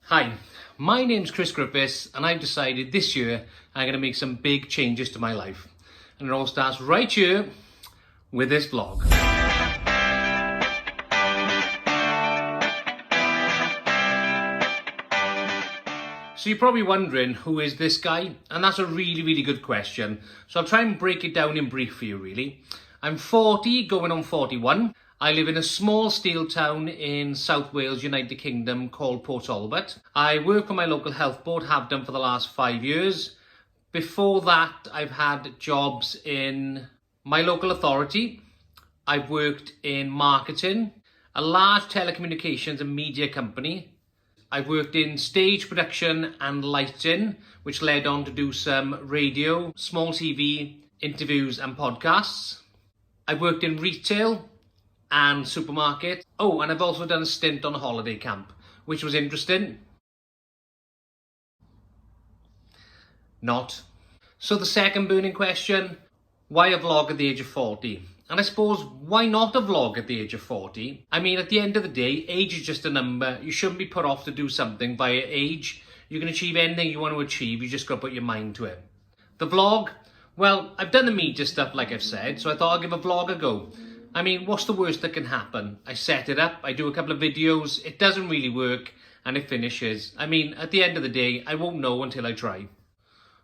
Hi, my name's Chris Griffiths and I've decided this year I'm going to make some big changes to my life. And it all starts right here with this vlog. So you're probably wondering, who is this guy? And that's a really good question. So I'll try and break it down in brief for you really. I'm 40, going on 41. I live in a small steel town in South Wales, United Kingdom called Port Talbot. I work for my local health board, have done for the last 5 years. Before that, I've had jobs in my local authority. I've worked in marketing, a large telecommunications and media company. I've worked in stage production and lighting, which led on to do some radio, small TV, interviews and podcasts. I've worked in retail and supermarket. Oh, and I've also done a stint on a holiday camp, which was interesting. Not. So the second burning question, why a vlog at the age of 40? And I suppose, why not a vlog at the age of 40? I mean, at the end of the day, age is just a number. You shouldn't be put off to do something by age. You can achieve anything you want to achieve. You just got to put your mind to it. The vlog, well, I've done the media stuff like I've said, so I thought I'd give a vlog a go. I mean, what's the worst that can happen? I set it up, I do a couple of videos, it doesn't really work, and it finishes. I mean, at the end of the day, I won't know until I try.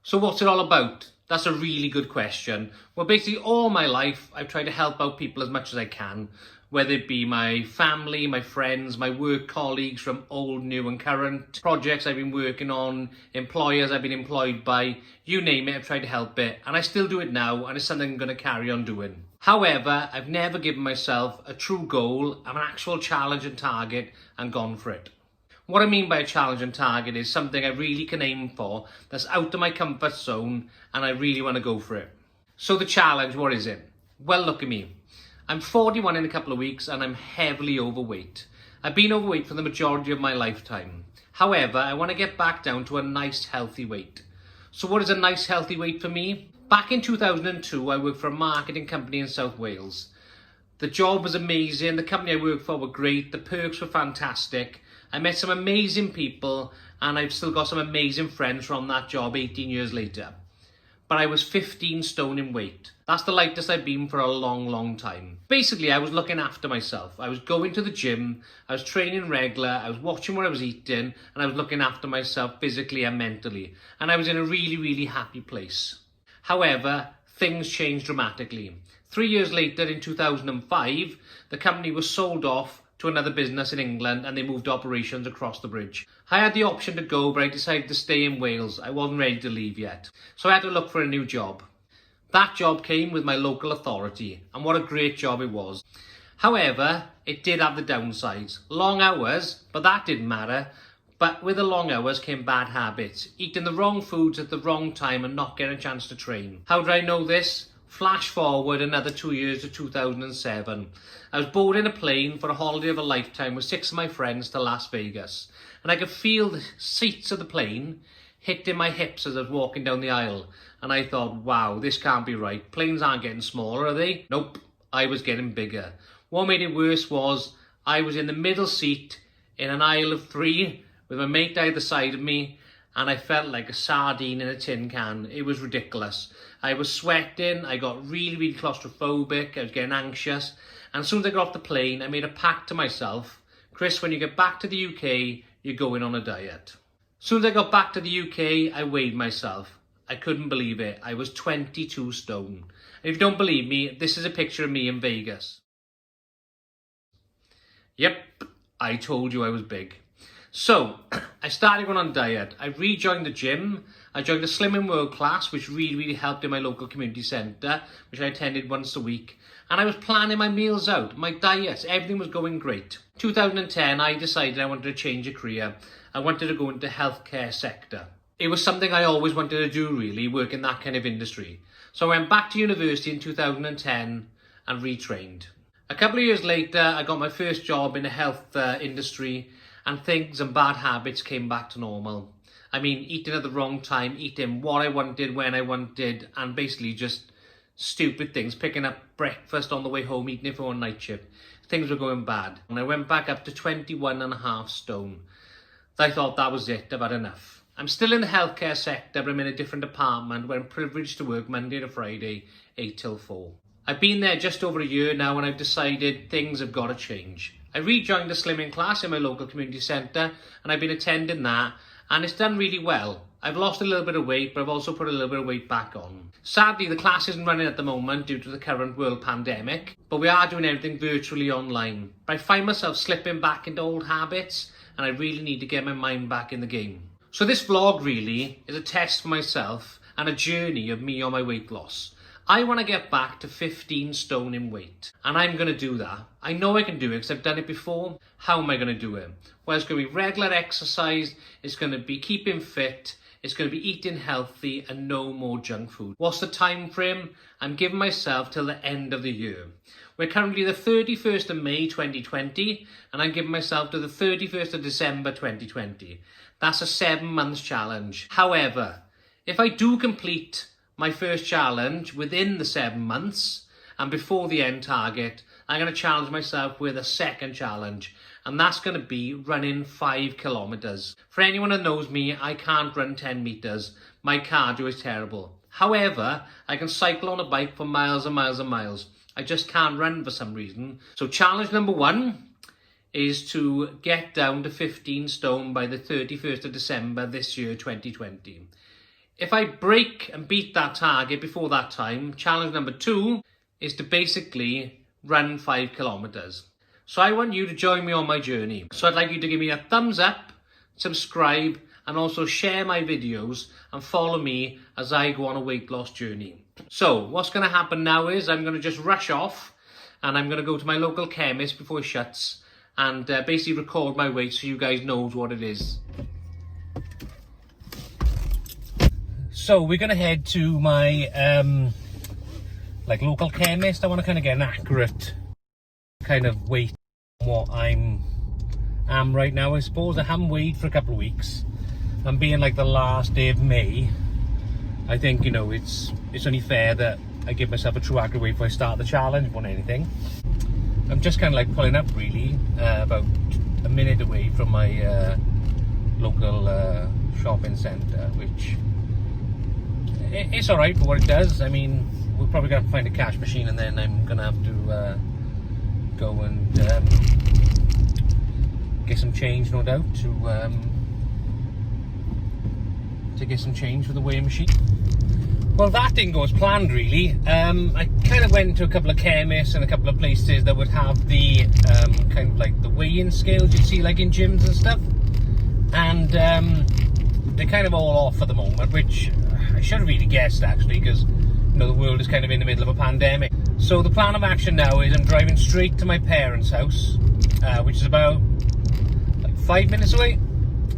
So what's it all about? That's a really good question. Well, basically all my life, I've tried to help out people as much as I can, whether it be my family, my friends, my work colleagues from old, new and current, projects I've been working on, employers I've been employed by, you name it, I've tried to help it. And I still do it now, and it's something I'm going to carry on doing. However, I've never given myself a true goal, an actual challenge and target, and gone for it. What I mean by a challenge and target is something I really can aim for, that's out of my comfort zone, and I really want to go for it. So the challenge, what is it? Well, look at me. I'm 41 in a couple of weeks and I'm heavily overweight. I've been overweight for the majority of my lifetime. However, I want to get back down to a nice healthy weight. So what is a nice healthy weight for me? Back in 2002, I worked for a marketing company in South Wales. The job was amazing, the company I worked for were great, the perks were fantastic. I met some amazing people and I've still got some amazing friends from that job 18 years later. But I was 15 stone in weight. That's the lightest I've been for a long time. Basically, I was looking after myself. I was going to the gym, I was training regular, I was watching what I was eating, and I was looking after myself physically and mentally. And I was in a really happy place. However, things changed dramatically. 3 years later, in 2005, the company was sold off to another business in England and they moved operations across the bridge. I had the option to go, but I decided to stay in Wales. I wasn't ready to leave yet. So I had to look for a new job. That job came with my local authority, and what a great job it was. However, it did have the downsides. Long hours, but that didn't matter. But with the long hours came bad habits. Eating the wrong foods at the wrong time and not getting a chance to train. How did I know this? Flash forward another 2 years to 2007. I was boarding a plane for a holiday of a lifetime with 6 of my friends to Las Vegas. And I could feel the seats of the plane hitting my hips as I was walking down the aisle. And I thought, wow, this can't be right. Planes aren't getting smaller, are they? Nope, I was getting bigger. What made it worse was I was in the middle seat in an aisle of 3 with my mate either side of me, and I felt like a sardine in a tin can. It was ridiculous. I was sweating, I got really claustrophobic, I was getting anxious, and as soon as I got off the plane, I made a pact to myself, Chris, when you get back to the UK, you're going on a diet. As soon as I got back to the UK, I weighed myself. I couldn't believe it. I was 22 stone. And if you don't believe me, this is a picture of me in Vegas. Yep, I told you I was big. So, I started going on a diet. I rejoined the gym. I joined the Slimming World class, which really helped in my local community centre, which I attended once a week. And I was planning my meals out, my diet, everything was going great. 2010, I decided I wanted to change a career. I wanted to go into the healthcare sector. It was something I always wanted to do, really, work in that kind of industry. So I went back to university in 2010 and retrained. A couple of years later, I got my first job in the health industry, and things and bad habits came back to normal. I mean, eating at the wrong time, eating what I wanted, when I wanted, and basically just stupid things. Picking up breakfast on the way home, eating it for a night shift. Things were going bad. And I went back up to 21.5 stone. I thought that was it, I've had enough. I'm still in the healthcare sector, but I'm in a different department where I'm privileged to work Monday to Friday, 8 till 4. I've been there just over a year now and I've decided things have got to change. I rejoined a slimming class in my local community centre and I've been attending that and it's done really well. I've lost a little bit of weight, but I've also put a little bit of weight back on. Sadly, the class isn't running at the moment due to the current world pandemic, but we are doing everything virtually online. But I find myself slipping back into old habits and I really need to get my mind back in the game. So this vlog really is a test for myself and a journey of me on my weight loss. I want to get back to 15 stone in weight and I'm going to do that. I know I can do it because I've done it before. How am I going to do it? Well, it's going to be regular exercise, it's going to be keeping fit, it's going to be eating healthy and no more junk food. What's the time frame? I'm giving myself till the end of the year. We're currently the 31st of May 2020 and I'm giving myself to the 31st of December 2020. That's a 7 months challenge. However, if I do complete my first challenge within the 7 months and before the end target, I'm going to challenge myself with a second challenge, and that's going to be running 5 kilometers. For anyone that knows me, I can't run 10 meters. My cardio is terrible. However, I can cycle on a bike for miles and miles and miles. I just can't run for some reason. So challenge number 1 is to get down to 15 stone by the 31st of December this year, 2020. If I break and beat that target before that time, challenge number 2 is to basically run 5 kilometers. So I want you to join me on my journey. So I'd like you to give me a thumbs up, subscribe, and also share my videos and follow me as I go on a weight loss journey. So what's going to happen now is I'm going to just rush off and I'm going to go to my local chemist before it shuts and basically record my weight so you guys knows what it is. So we're going to head to my local chemist. I want to kind of get an accurate kind of weight on what I am right now. I suppose I haven't weighed for a couple of weeks. And being like the last day of May, I think, you know, it's only fair that I give myself a true accurate weight before I start the challenge more than anything. I'm just kind of like pulling up really, about a minute away from my local shopping centre, which it's alright for what it does. I mean, we're probably going to have to find a cash machine and then I'm going to have to go and get some change, no doubt, to get some change for the weighing machine. Well, that didn't go as planned really. I kind of went to a couple of chemists and a couple of places that would have the kind of like the weigh-in scales you'd see like in gyms and stuff, and they're kind of all off at the moment, which I should have really guessed actually, because you know the world is kind of in the middle of a pandemic. So the plan of action now is I'm driving straight to my parents' house, which is about like 5 minutes away.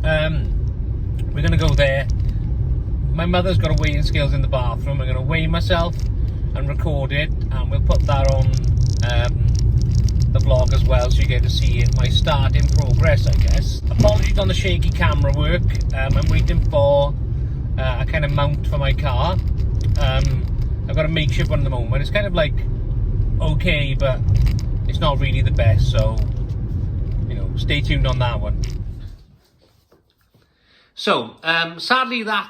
We're going to go there. My mother's got a weighing scales in the bathroom. I'm going to weigh myself and record it, and we'll put that on the vlog as well, so you get to see my start in progress, I guess. Apologies on the shaky camera work. I'm waiting for a kind of mount for my car. I've got a makeshift one at the moment. It's kind of like okay, but it's not really the best, so you know, stay tuned on that one. So, sadly that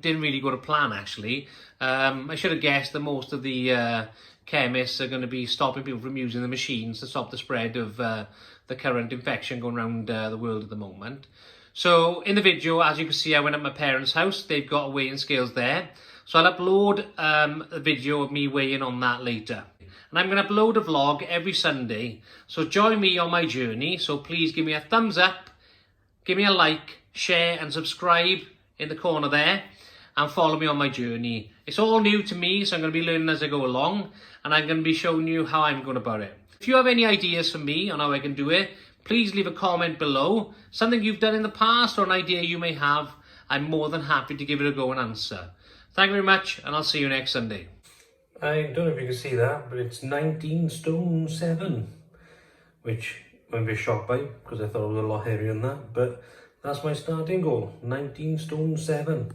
didn't really go to plan actually. I should have guessed that most of the chemists are going to be stopping people from using the machines to stop the spread of the current infection going around the world at the moment. So, in the video, as you can see, I went at my parents' house. They've got weighing scales there. So I'll upload a video of me weighing on that later. And I'm going to upload a vlog every Sunday. So join me on my journey. So please give me a thumbs up, give me a like, share and subscribe in the corner there, and follow me on my journey. It's all new to me, so I'm going to be learning as I go along, and I'm going to be showing you how I'm going about it. If you have any ideas for me on how I can do it, please leave a comment below. Something you've done in the past or an idea you may have, I'm more than happy to give it a go and answer. Thank you very much, and I'll see you next Sunday. I don't know if you can see that, but it's 19 stone 7, which I'm a bit shocked by, because I thought it was a lot heavier than that, but that's my starting goal, 19 stone 7.